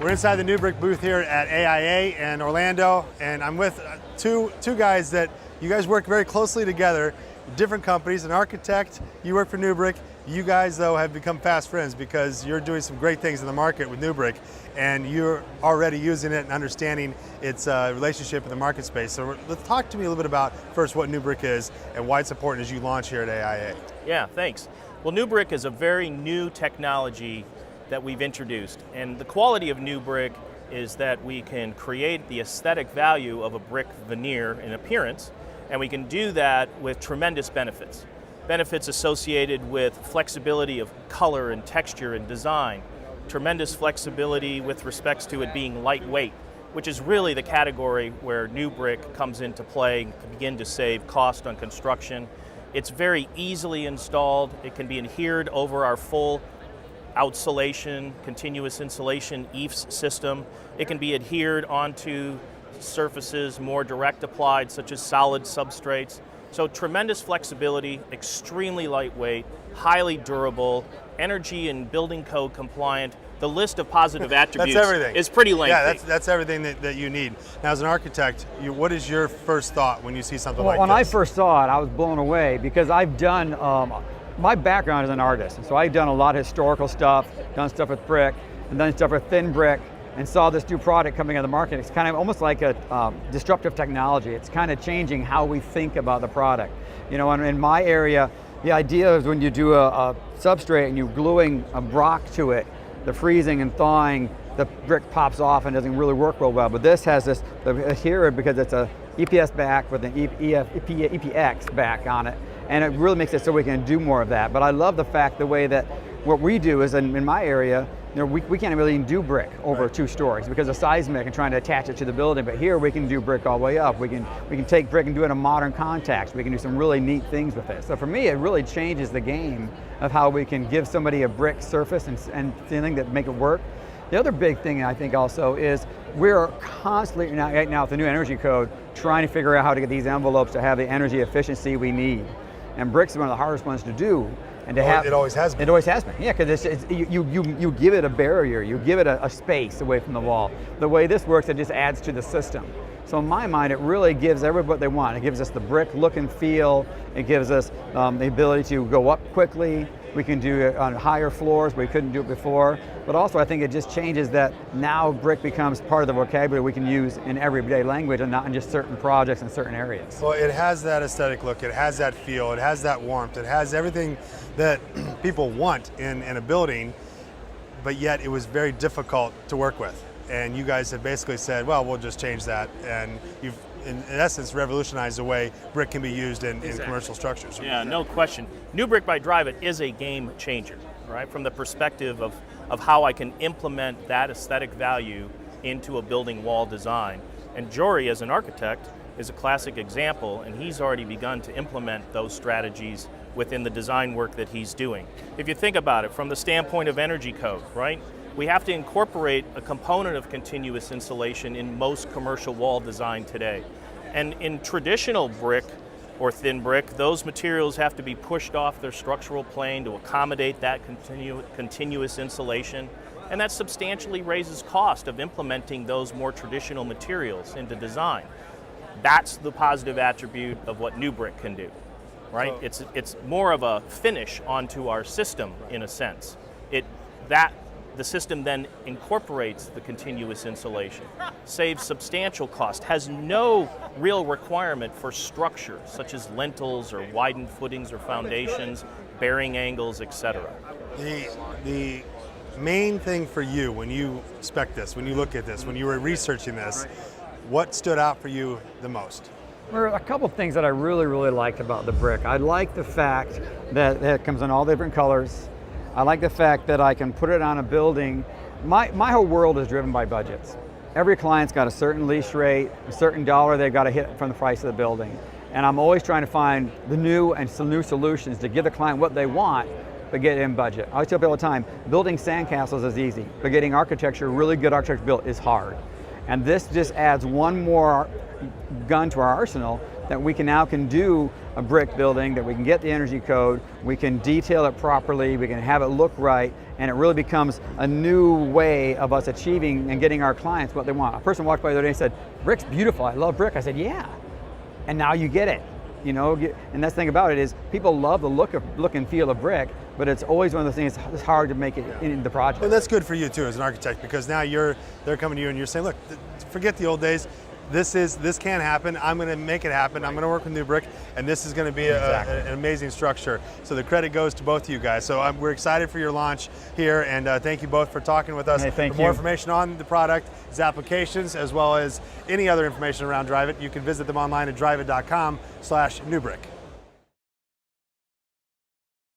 We're inside the Newbrick booth here at AIA in Orlando, and I'm with two guys that you guys work very closely together, different companies, an architect, you work for Newbrick. You guys, though, have become fast friends because you're doing some great things in the market with Newbrick, and you're already using it and understanding its relationship in the market space. So let's talk to me a little bit about, first, what Newbrick is and why it's important as you launch here at AIA. Yeah, thanks. Well, Newbrick is a very new technology that we've introduced, and the quality of Newbrick is that we can create the aesthetic value of a brick veneer in appearance, and we can do that with tremendous benefits. Benefits associated with flexibility of color and texture and design, tremendous flexibility with respects to it being lightweight, which is really the category where Newbrick comes into play to begin to save cost on construction. It's very easily installed. It can be adhered over our full outsolation, continuous insulation EIFS system. It can be adhered onto surfaces more direct applied, such as solid substrates. So tremendous flexibility, extremely lightweight, highly durable, energy and building code compliant. The list of positive attributes is pretty lengthy. Yeah, that's everything that you need. Now, as an architect, what is your first thought when you see something like this? When I first saw it, I was blown away because I've done, my background is an artist, so I've done a lot of historical stuff, done stuff with brick, and done stuff with thin brick, and saw this new product coming on the market. It's kind of almost like a disruptive technology. It's kind of changing how we think about the product. You know, in my area, the idea is when you do a substrate and you're gluing a rock to it, the freezing and thawing, the brick pops off and doesn't really work real well. But this has this adhered because it's a EPS back with an EPX back on it, and it really makes it so we can do more of that. But I love the fact, the way that what we do is in my area, you know, we can't really do brick over 2 stories because of seismic and trying to attach it to the building. But here we can do brick all the way up. We can take brick and do it in modern context. We can do some really neat things with it. So for me, it really changes the game of how we can give somebody a brick surface and something that make it work. The other big thing I think also is we're constantly right now with the new energy code trying to figure out how to get these envelopes to have the energy efficiency we need. And brick's one of the hardest ones to do. And to have, it always has been. It always has been, yeah, because you give it a barrier, you give it a space away from the wall. The way this works, it just adds to the system. So in my mind, it really gives everybody what they want. It gives us the brick look and feel. It gives us the ability to go up quickly. We can do it on higher floors where we couldn't do it before. But also I think it just changes that now brick becomes part of the vocabulary we can use in everyday language and not in just certain projects in certain areas. Well, it has that aesthetic look, it has that feel, it has that warmth, it has everything that people want in a building, but yet it was very difficult to work with. And you guys have basically said, well, we'll just change that, and you've in essence revolutionized the way brick can be used in commercial structures. Yeah, no question. Newbrick by Drive It is a game changer, right? From the perspective of how I can implement that aesthetic value into a building wall design. And Jory, as an architect, is a classic example, and he's already begun to implement those strategies within the design work that he's doing. If you think about it from the standpoint of energy code, right? We have to incorporate a component of continuous insulation in most commercial wall design today. And in traditional brick or thin brick, those materials have to be pushed off their structural plane to accommodate that continuous insulation. And that substantially raises cost of implementing those more traditional materials into design. That's the positive attribute of what Newbrick can do, right? It's more of a finish onto our system in a sense. The system then incorporates the continuous insulation, saves substantial cost, has no real requirement for structure, such as lintels or widened footings or foundations, bearing angles, etc. The main thing for you when you spec this, when you look at this, when you were researching this, what stood out for you the most? There are a couple of things that I really, really liked about the brick. I like the fact that it comes in all different colors. I like the fact that I can put it on a building. My whole world is driven by budgets. Every client's got a certain lease rate, a certain dollar they've got to hit from the price of the building. And I'm always trying to find the new solutions to give the client what they want, but get it in budget. I always tell people all the time, building sandcastles is easy, but getting really good architecture built is hard. And this just adds one more gun to our arsenal that we now can do a brick building, that we can get the energy code, we can detail it properly, we can have it look right, and it really becomes a new way of us achieving and getting our clients what they want. A person walked by the other day and said, "Brick's beautiful, I love brick." I said, "Yeah." And now you get it. You know, and that's the thing about it is people love the look and feel of brick, but it's always one of those things it's hard to make it in the project. Well, that's good for you too as an architect, because now they're coming to you and you're saying, look, forget the old days. This can happen. I'm going to make it happen. I'm going to work with Newbrick, and this is going to be an amazing structure. So the credit goes to both of you guys. So we're excited for your launch here, and thank you both for talking with us. Hey, thank for more you. information on the product, its applications, as well as any other information around Drive It, you can visit them online at driveit.com/Newbrick.